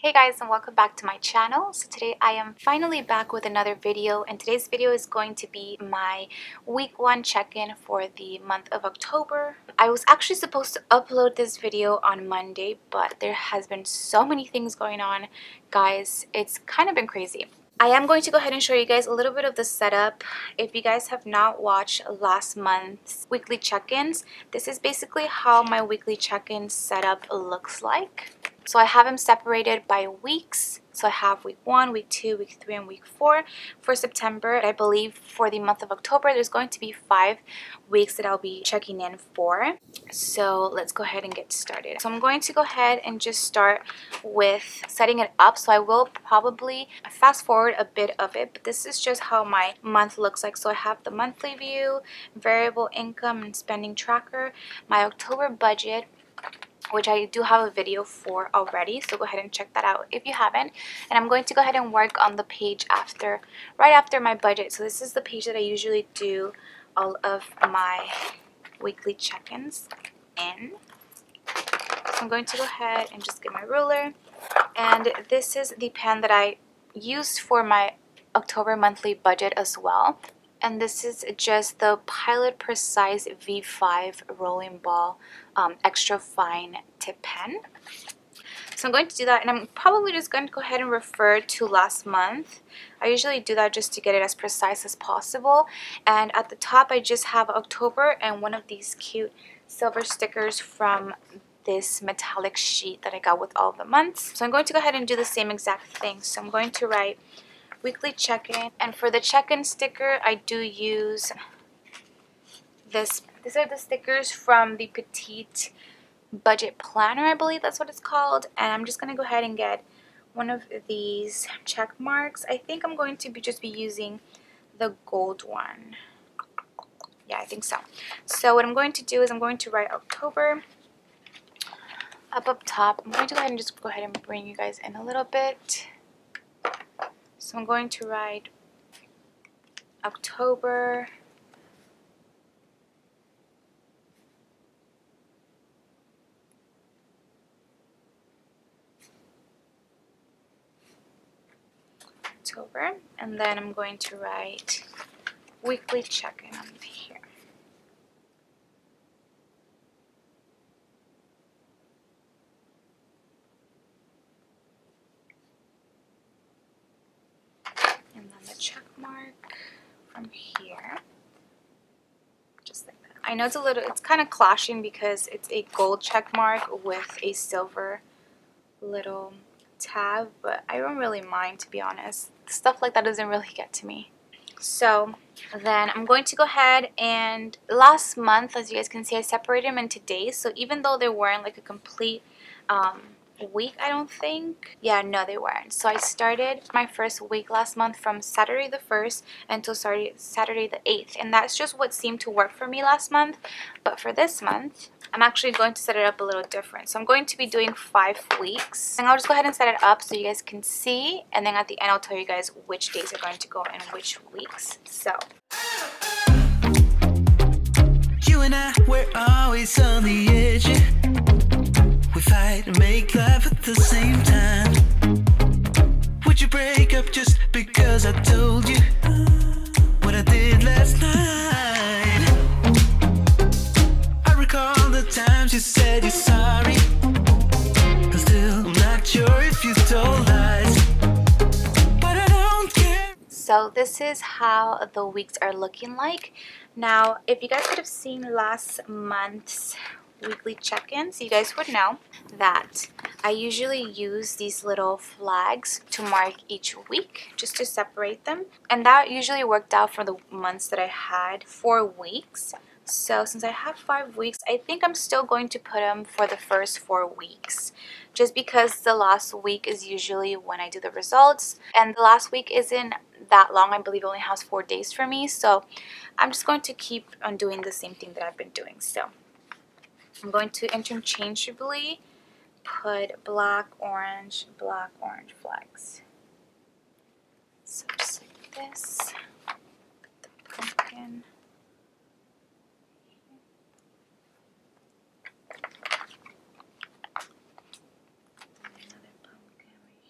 Hey guys, and welcome back to my channel. So today I am finally back with another video, and today's video is going to be my week 1 check-in for the month of October. I was actually supposed to upload this video on Monday, but there has been so many things going on, guys. It's kind of been crazy. I am going to go ahead and show you guys a little bit of the setup. If you guys have not watched last month's weekly check-ins, this is basically how my weekly check-in setup looks like. So I have them separated by weeks. So I have week 1, week 2, week 3, and week 4 for September. I believe for the month of October, there's going to be 5 weeks that I'll be checking in for. So let's go ahead and get started. So I'm going to go ahead and just start with setting it up. So I will probably fast forward a bit of it, but this is just how my month looks like. So I have the monthly view, variable income and spending tracker, my October budget, which I do have a video for already, so go ahead and check that out if you haven't. And I'm going to go ahead and work on the page right after my budget. So this is the page that I usually do all of my weekly check-ins in. So I'm going to go ahead and just get my ruler, and this is the pen that I used for my October monthly budget as well. And this is just the Pilot Precise V5 rolling ball extra fine tip pen. So I'm going to do that, and I'm probably just going to go ahead and refer to last month. I usually do that just to get it as precise as possible. And at the top I just have October and one of these cute silver stickers from this metallic sheet that I got with all the months. So I'm going to go ahead and do the same exact thing. So I'm going to write weekly check-in, and for the check-in sticker I do use this. These are the stickers from the Petite Budget Planner, I believe that's what it's called. And I'm just going to go ahead and get one of these check marks. I think I'm going to just be using the gold one. Yeah, I think so. So what I'm going to do is I'm going to write October up top. I'm going to go ahead and just go ahead and bring you guys in a little bit. So I'm going to write October, and then I'm going to write weekly check-in on here. And then the check mark from here, just like that. I know it's kind of clashing because it's a gold check mark with a silver little tab, but I don't really mind, to be honest. Stuff like that doesn't really get to me. So then I'm going to go ahead, and last month, as you guys can see, I separated them into days. So even though they weren't like a complete week, I don't think. Yeah, no, they weren't. So I started my first week last month from Saturday the 1st until Saturday the 8th, and that's just what seemed to work for me last month. But for this month, I'm actually going to set it up a little different. So I'm going to be doing 5 weeks, and I'll just go ahead and set it up so you guys can see, and then at the end I'll tell you guys which days are going to go in which weeks. So you and I, we're always on the edge. We fight and make love at the same time. Would you break up just because I told you what I did last night? I recall the times you said you're sorry. I'm still not sure if you told lies, but I don't care. So this is how the weeks are looking like. Now, if you guys could have seen last month's weekly check-ins, you guys would know that I usually use these little flags to mark each week just to separate them, and that usually worked out for the months that I had 4 weeks. So since I have 5 weeks, I think I'm still going to put them for the first 4 weeks, just because the last week is usually when I do the results, and the last week isn't that long. I believe it only has 4 days for me, so I'm just going to keep on doing the same thing that I've been doing. So I'm going to interchangeably put black, orange flags. So just like this. Put the pumpkin. Another pumpkin right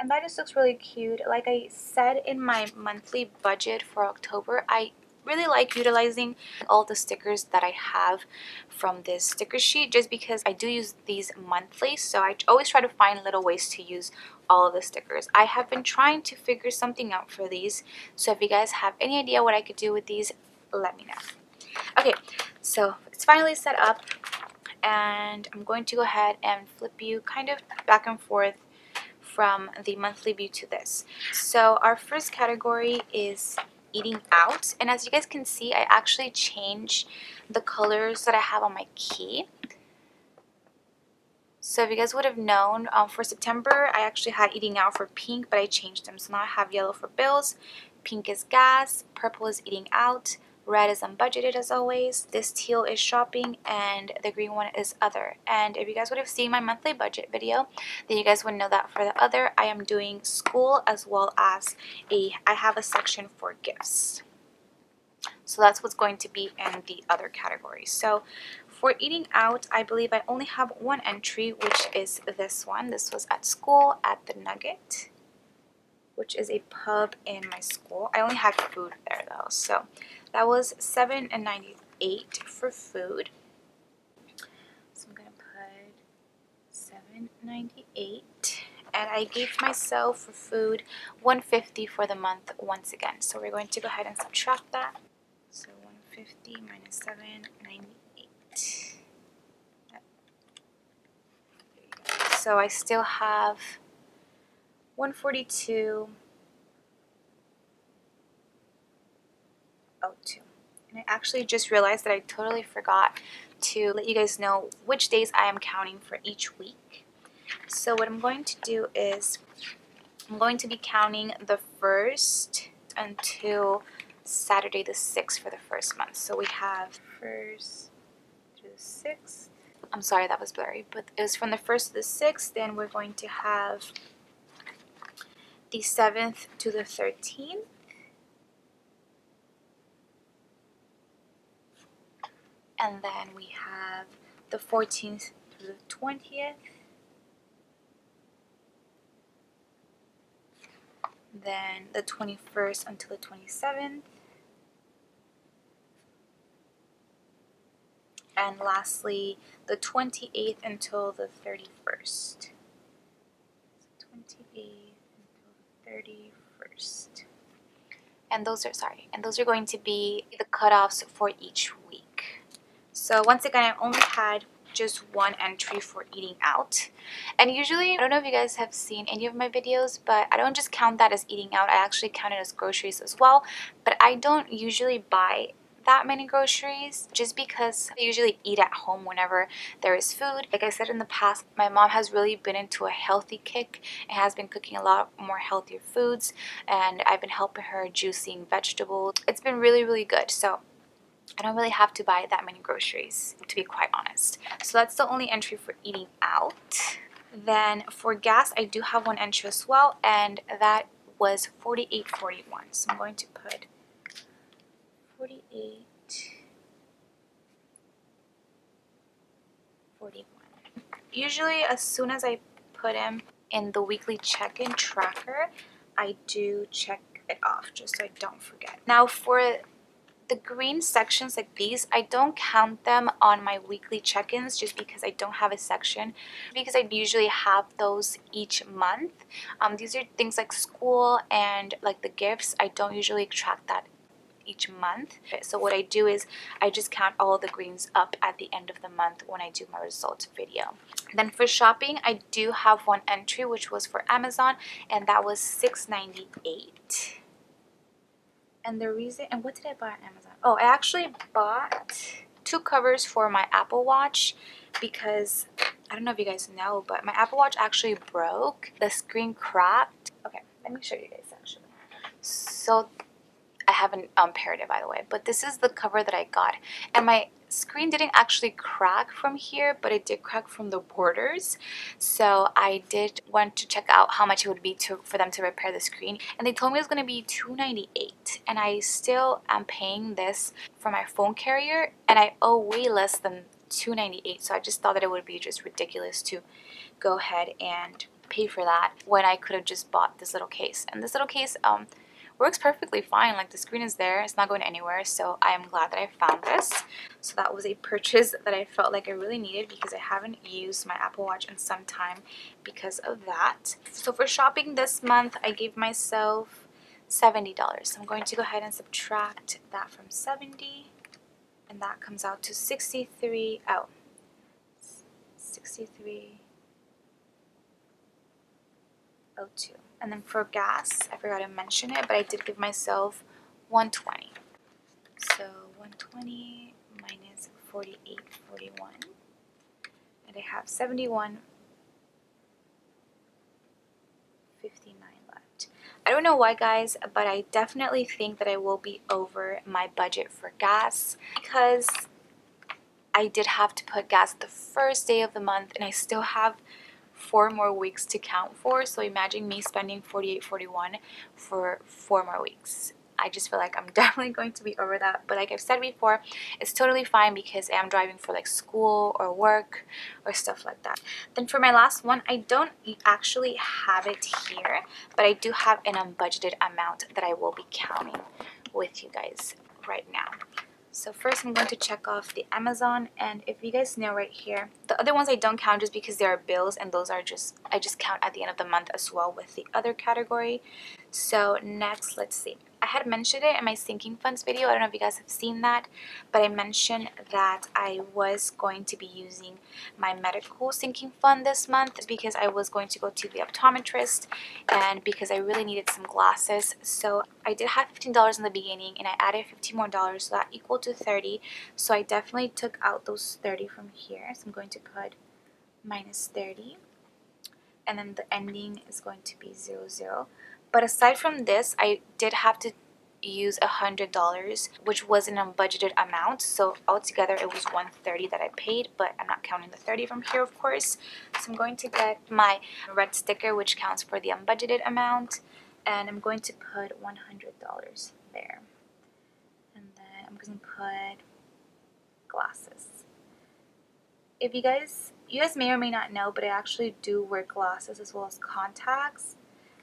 and that just looks really cute. Like I said in my monthly budget for October, I really like utilizing all the stickers that I have from this sticker sheet just because I do use these monthly, so I always try to find little ways to use all of the stickers. I have been trying to figure something out for these, so if you guys have any idea what I could do with these, let me know. Okay, so it's finally set up, and I'm going to go ahead and flip you kind of back and forth from the monthly view to this. So our first category is eating out, and as you guys can see, I actually changed the colors that I have on my key. So if you guys would have known, for September I actually had eating out for pink, but I changed them. So now I have yellow for bills, pink is gas, purple is eating out, red is unbudgeted as always, this teal is shopping, and the green one is other. And if you guys would have seen my monthly budget video, then you guys would know that for the other, I am doing school as well as I have a section for gifts. So that's what's going to be in the other category. So for eating out, I believe I only have one entry, which is this one. This was at school at the Nugget, which is a pub in my school. I only had food there though, so that was $7.98 for food. So I'm gonna put $7.98, and I gave myself for food $150 for the month once again. So we're going to go ahead and subtract that. So 150 minus 7.98. So I still have 142.02. And I actually just realized that I totally forgot to let you guys know which days I am counting for each week. So what I'm going to do is I'm going to be counting the 1st until Saturday the 6th for the first month. So we have 1st through the 6th. I'm sorry, that was blurry, but it was from the 1st to the 6th. Then we're going to have the 7th to the 13th. And then we have the 14th to the 20th. Then the 21st until the 27th. And lastly, the 28th until the 31st. 28th until the 31st. And those are going to be the cutoffs for each week. So once again, I only had just one entry for eating out, and usually, I don't know if you guys have seen any of my videos, but I don't just count that as eating out, I actually count it as groceries as well. But I don't usually buy that many groceries just because I usually eat at home whenever there is food. Like I said in the past, my mom has really been into a healthy kick and has been cooking a lot more healthier foods, and I've been helping her juicing vegetables. It's been really good, so I don't really have to buy that many groceries, to be quite honest. So that's the only entry for eating out. Then for gas, I do have one entry as well, and that was $48.41. So I'm going to put 48.41. Usually as soon as I put them in the weekly check-in tracker, I do check it off just so I don't forget. Now for the green sections like these, I don't count them on my weekly check-ins just because I don't have a section, because I usually have those each month. These are things like school and like the gifts. I don't usually track that each month. So what I do is I just count all the greens up at the end of the month when I do my results video. Then for shopping, I do have one entry which was for Amazon, and that was $6.98. And the reason, and what did I buy on Amazon? Oh, I actually bought 2 covers for my Apple Watch because I don't know if you guys know, but my Apple Watch actually broke. The screen cracked. Okay, let me show you guys actually. So I haven't paired it, by the way, but this is the cover that I got, and my screen didn't actually crack from here, but it did crack from the borders. So I did want to check out how much it would be for them to repair the screen, and they told me it was going to be $2.98, and I still am paying this for my phone carrier, and I owe way less than $2.98. So I just thought that it would be just ridiculous to go ahead and pay for that when I could have just bought this little case. And this little case works perfectly fine. Like, the screen is there, it's not going anywhere, so I am glad that I found this. So that was a purchase that I felt like I really needed because I haven't used my Apple Watch in some time because of that. So for shopping this month, I gave myself $70. So I'm going to go ahead and subtract that from 70, and that comes out to 63. Oh, 63.02. And then for gas, I forgot to mention it, but I did give myself 120. So 120 minus 48.41, and I have 71.59 left. I don't know why, guys, but I definitely think that I will be over my budget for gas because I did have to put gas the first day of the month, and I still have 4 more weeks to count for. So imagine me spending $48.41 for 4 more weeks. I just feel like I'm definitely going to be over that. But like I've said before, it's totally fine because I'm driving for like school or work or stuff like that. Then for my last one, I don't actually have it here, but I do have an unbudgeted amount that I will be counting with you guys right now. So first I'm going to check off the Amazon, and if you guys know right here, the other ones I don't count just because they are bills, and those are I just count at the end of the month as well with the other category. So next, let's see. I had mentioned it in my sinking funds video. I don't know if you guys have seen that, but I mentioned that I was going to be using my medical sinking fund this month because I was going to go to the optometrist and because I really needed some glasses. So I did have $15 in the beginning, and I added $15 more, so that equaled to 30. So I definitely took out those 30 from here. So I'm going to put minus 30, and then the ending is going to be 00. But aside from this, I did have to use $100, which was an unbudgeted amount. So altogether, it was $130 that I paid, but I'm not counting the 30 from here, of course. So I'm going to get my red sticker, which counts for the unbudgeted amount, and I'm going to put $100 there. And then I'm going to put glasses. If you guys may or may not know, but I actually do wear glasses as well as contacts.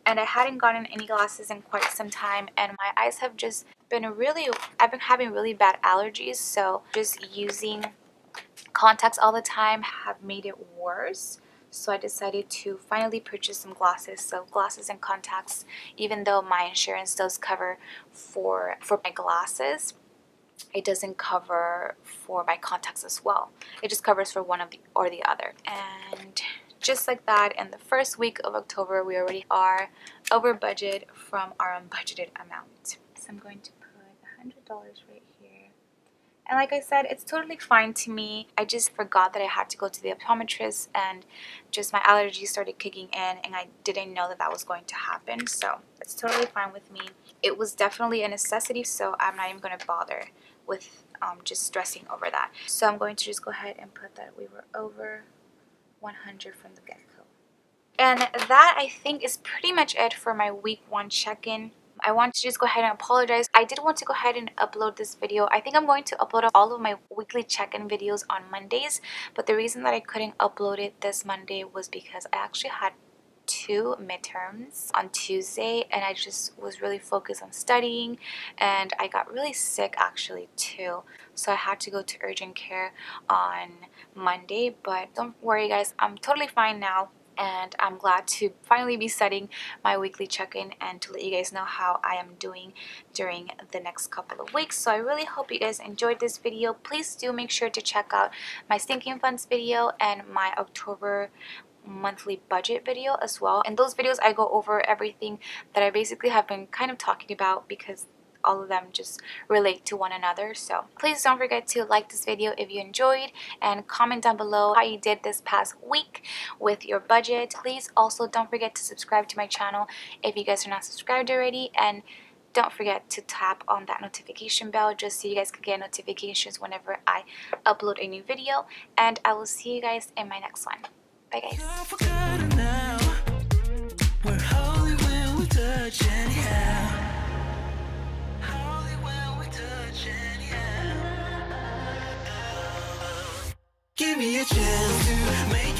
And I hadn't gotten any glasses in quite some time, and my eyes have just been I've been having really bad allergies, so just using contacts all the time have made it worse. So I decided to finally purchase some glasses. So glasses and contacts, even though my insurance does cover for my glasses, it doesn't cover for my contacts as well. It just covers for one of the or the other. And just like that, in the first week of October, we already are over budget from our unbudgeted amount. So I'm going to put $100 right here. And like I said, it's totally fine to me. I just forgot that I had to go to the optometrist, and just my allergies started kicking in, and I didn't know that that was going to happen. So it's totally fine with me. It was definitely a necessity, so I'm not even going to bother with just stressing over that. So I'm going to just go ahead and put that we were over 100 from the get-go. And that, I think, is pretty much it for my week 1 check-in. I want to just go ahead and apologize. I did want to go ahead and upload this video. I think I'm going to upload all of my weekly check-in videos on Mondays, but the reason that I couldn't upload it this Monday was because I actually had 2 midterms on Tuesday, and I just was really focused on studying, and I got really sick actually too, so I had to go to urgent care on Monday. But don't worry, guys, I'm totally fine now, and I'm glad to finally be setting my weekly check-in and to let you guys know how I am doing during the next couple of weeks. So I really hope you guys enjoyed this video. Please do make sure to check out my sinking funds video and my October monthly budget video as well. In those videos, I go over everything that I basically have been kind of talking about because all of them just relate to one another. So please don't forget to like this video if you enjoyed, and comment down below how you did this past week with your budget. Please also don't forget to subscribe to my channel if you guys are not subscribed already, and don't forget to tap on that notification bell just so you guys can get notifications whenever I upload a new video. And I will see you guys in my next one. Bye, guys. Give me a chance to make